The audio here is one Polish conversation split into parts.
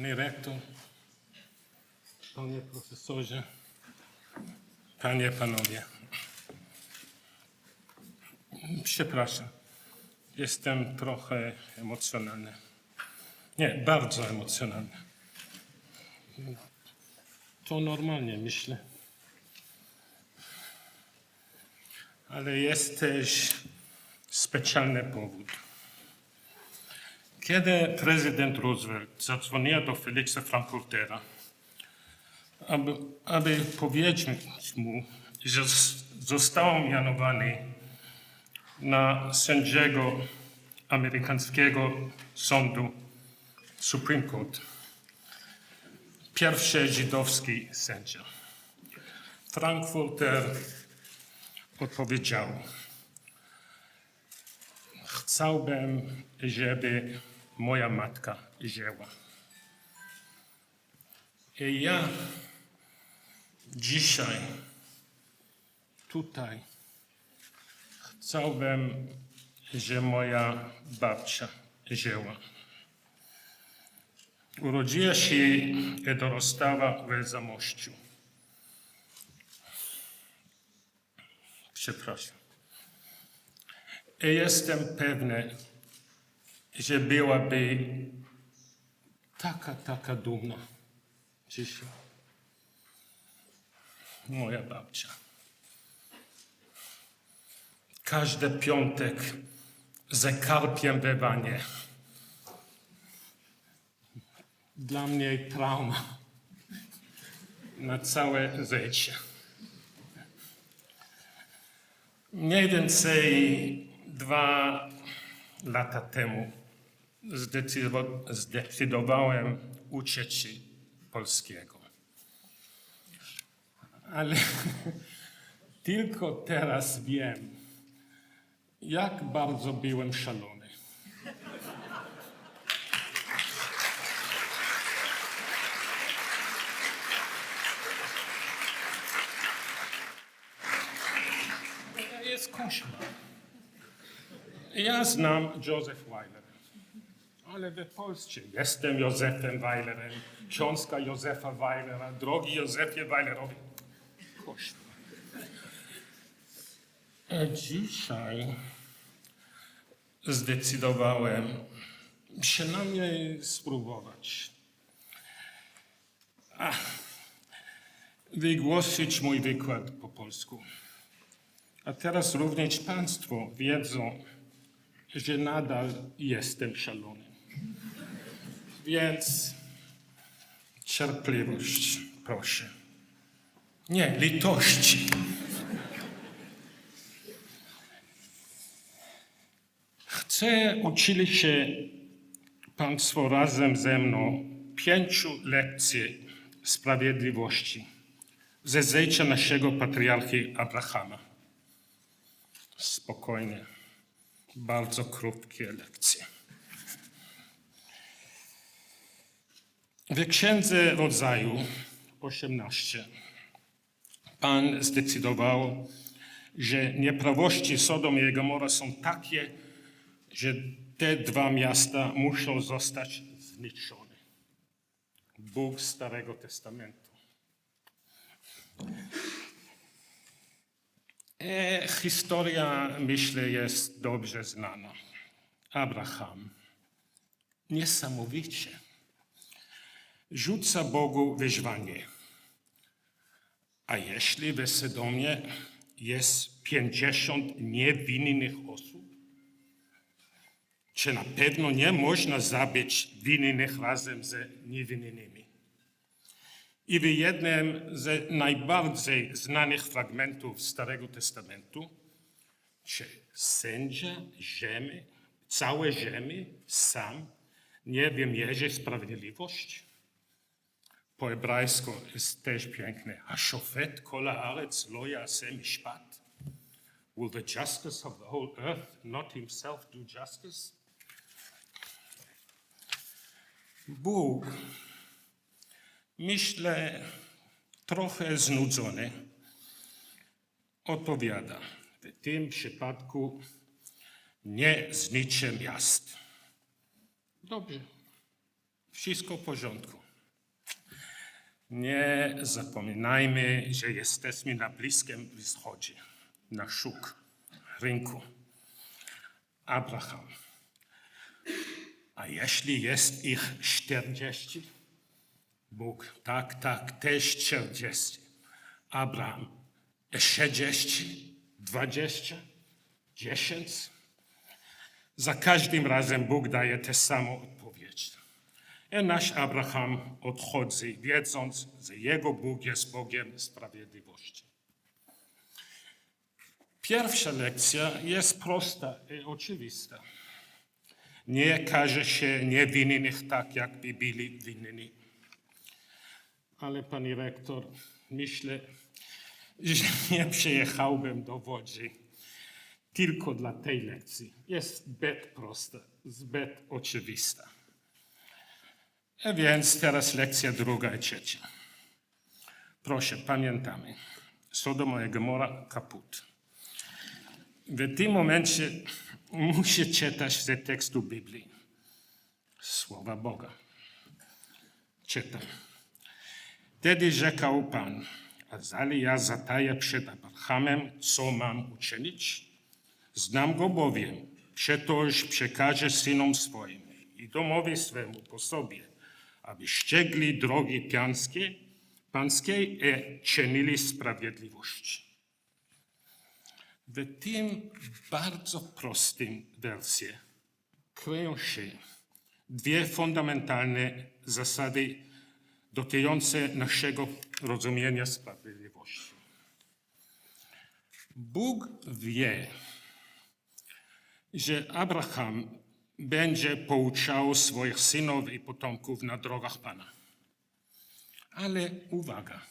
Panie rektor, panie profesorze, panie, panowie. Przepraszam, jestem trochę emocjonalny. Nie, bardzo emocjonalny. To normalnie myślę. Ale jest też specjalny powód. Kiedy prezydent Roosevelt zadzwonił do Felixa Frankfurtera, aby powiedzieć mu, że został mianowany na sędziego amerykańskiego sądu Supreme Court, pierwszy żydowski sędzia, Frankfurter odpowiedział: chciałbym, żeby moja matka żyła. I ja dzisiaj tutaj chciałbym, żeby moja babcia żyła. Urodziła się i dorastała w Zamościu. Przepraszam. I jestem pewny, że byłaby taka dumna dzisiaj. Moja babcia. Każdy piątek ze karpiem we wanie. Dla mnie trauma na całe życie. Mniej więcej 2 lata temu zdecydowałem uczyć się polskiego. Ale tylko teraz wiem, jak bardzo byłem szalony. Jest koszmar. Ja znam Joseph Weiler, ale w Polsce jestem Józefem Weilerem, książka Józefa Weilera, drogi Józefie Weilerowi. Koszmar. Dzisiaj zdecydowałem przynajmniej spróbować wygłosić mój wykład po polsku. A teraz również państwo wiedzą, że nadal jestem szalony. Więc cierpliwość, proszę. Nie, litości. Chcę uczyć się państwo razem ze mną 5 lekcji sprawiedliwości ze życia naszego patriarchy Abrahama. Spokojnie, bardzo krótkie lekcje. W Księdze Rodzaju 18 Pan zdecydował, że nieprawości Sodom i Gomora są takie, że te 2 miasta muszą zostać zniszczone. Bóg Starego Testamentu. Historia, myślę, jest dobrze znana. Abraham niesamowicie rzuca Bogu wyzwanie. A jeśli w Sodomie jest 50 niewinnych osób, czy na pewno nie można zabić winnych razem z niewinnymi? I w jednym z najbardziej znanych fragmentów Starego Testamentu, czy sędzia ziemi, całej ziemi sam nie wymierzy sprawiedliwość? Po hebrajsku jest też piękne. Hashofet kol haaretz lo ya'aseh mishpat. Will the justice of the whole earth not himself do justice? Bóg, myślę, trochę znudzony, odpowiada: w tym przypadku nie zniszczę miast. Dobrze. Wszystko w porządku. Nie zapominajmy, że jesteśmy na Bliskim Wschodzie, na szuk, rynku. Abraham. A jeśli jest ich 40? Bóg, tak, też 40. Abraham, 60, 20, 10? Za każdym razem Bóg daje tę samą odpowiedź. I nasz Abraham odchodzi, wiedząc, że jego Bóg jest Bogiem sprawiedliwości. Pierwsza lekcja jest prosta i oczywista. Nie każe się niewinnych tak, jakby byli winni. Ale pani rektor, myślę, że nie przyjechałbym do Łodzi tylko dla tej lekcji. Jest zbyt prosta, zbyt oczywista. A więc teraz lekcja druga i trzecia. Proszę, pamiętamy. Sodoma i Gomora kaput. W tym momencie muszę czytać z tekstu Biblii. Słowa Boga. Czytam. Wtedy rzekł Pan, Azali ja zataję przed Abrahamem, co mam uczynić? Znam go bowiem, przetoż przekaże synom swoim i domowi swemu po sobie, aby ściegli drogi pańskiej i czynili sprawiedliwość. W tym bardzo prostym wersie kryją się dwie fundamentalne zasady dotyczące naszego rozumienia sprawiedliwości. Bóg wie, że Abraham będzie pouczał swoich synów i potomków na drogach Pana. Ale uwaga,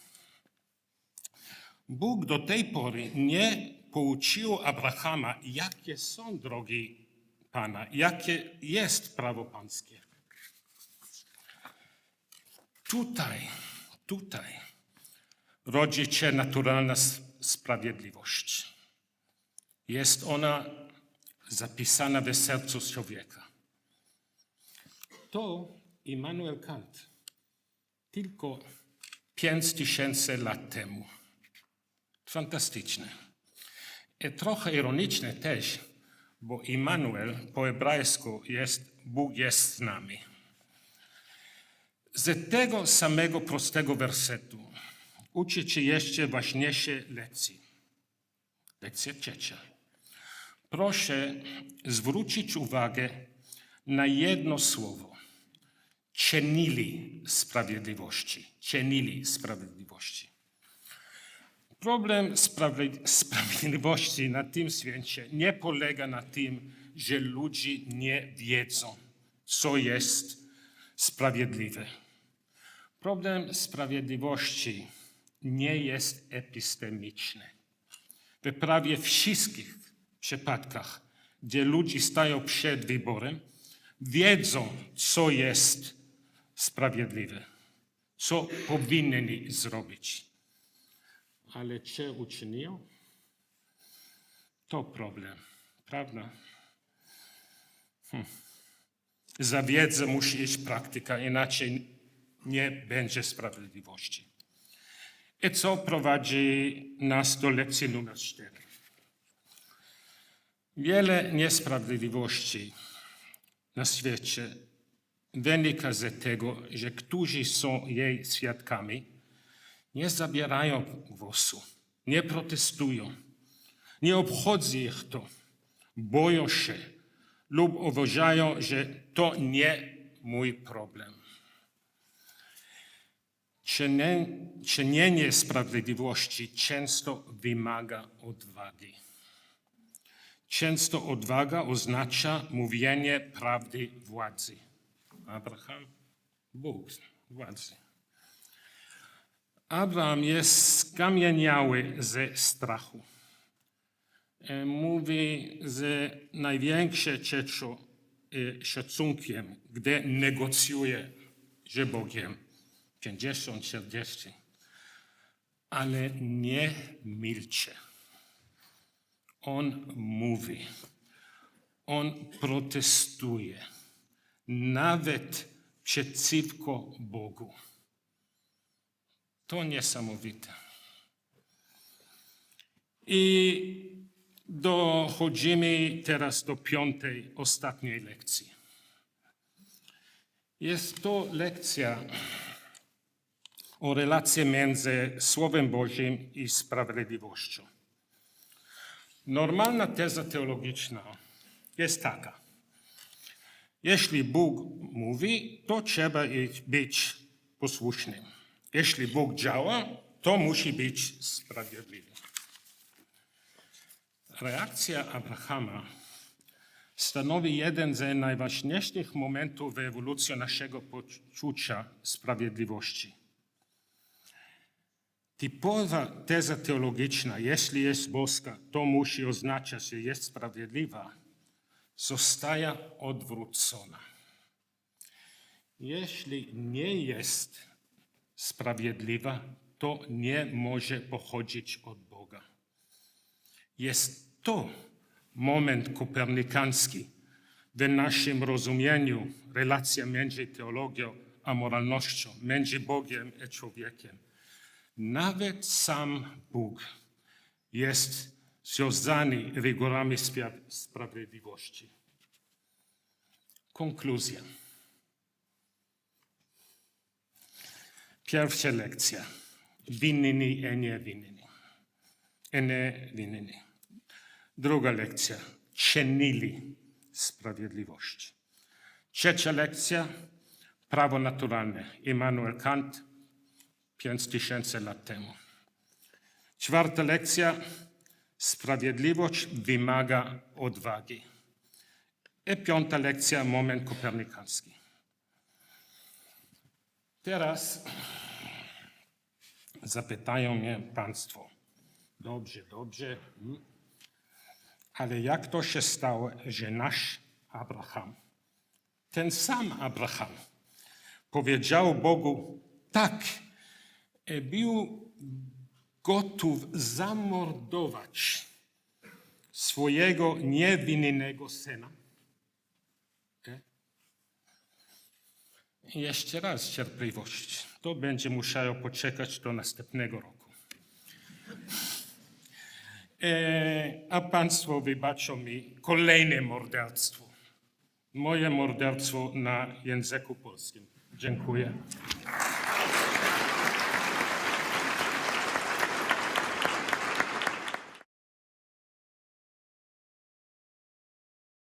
Bóg do tej pory nie pouczył Abrahama, jakie są drogi Pana, jakie jest prawo pańskie. Tutaj rodzi się naturalna sprawiedliwość. Jest ona zapisana w sercu człowieka. To Immanuel Kant tylko 5000 lat temu. Fantastyczne. I trochę ironiczne też, bo Immanuel po hebrajsku jest Bóg jest z nami. Z tego samego prostego wersetu uczy się jeszcze ważniejsze lekcji. Lekcja trzecia. Proszę zwrócić uwagę na jedno słowo. Czynili sprawiedliwości. Czynili sprawiedliwości. Problem sprawiedliwości na tym świecie nie polega na tym, że ludzie nie wiedzą, co jest sprawiedliwe. Problem sprawiedliwości nie jest epistemiczny. W prawie wszystkich przypadkach, gdzie ludzie stają przed wyborem, wiedzą, co jest sprawiedliwe, co powinni zrobić. Ale czy uczynią? To problem, prawda? Za wiedzę musi iść praktyka, inaczej nie będzie sprawiedliwości. I co prowadzi nas do lekcji numer 4. Wiele niesprawiedliwości na świecie wynika z tego, że którzy są jej świadkami, nie zabierają głosu, nie protestują, nie obchodzi ich to, boją się lub uważają, że to nie mój problem. Czynienie sprawiedliwości często wymaga odwagi. Często odwaga oznacza mówienie prawdy władzy. Abraham, Bóg władzy. Abraham jest skamieniały ze strachu. Mówi z największą cieczą i szacunkiem, gdy negocjuje z Bogiem 50, 40. Ale nie milczy. On mówi. On protestuje. Nawet przeciwko Bogu. To niesamowite. I dochodzimy teraz do 5., ostatniej lekcji. Jest to lekcja o relacji między Słowem Bożym i sprawiedliwością. Normalna teza teologiczna jest taka. Jeśli Bóg mówi, to trzeba być posłusznym. Jeśli Bóg działa, to musi być sprawiedliwy. Reakcja Abrahama stanowi jeden z najważniejszych momentów w ewolucji naszego poczucia sprawiedliwości. Typowa teza teologiczna, jeśli jest boska, to musi oznaczać, że jest sprawiedliwa, zostaje odwrócona. Jeśli nie jest sprawiedliwa, to nie może pochodzić od Boga. Jest to moment kopernikański w naszym rozumieniu relacja między teologią a moralnością, między Bogiem a człowiekiem. Nawet sam Bóg jest związany rygorami sprawiedliwości. Konkluzja. Pierwsza lekcja. Winni i niewinni. Druga lekcja. Czynili sprawiedliwości. Trzecia lekcja. Prawo naturalne. Immanuel Kant 5000 lat temu. Czwarta lekcja. Sprawiedliwość wymaga odwagi. I 5. lekcja. Moment kopernikański. Teraz zapytają mnie państwo. Dobrze. Ale jak to się stało, że nasz Abraham, ten sam Abraham, powiedział Bogu tak, był gotów zamordować swojego niewinnego syna? Jeszcze raz cierpliwość. To będzie musiało poczekać do następnego roku. A państwo wybaczą mi kolejne morderstwo. Moje morderstwo na języku polskim. Dziękuję.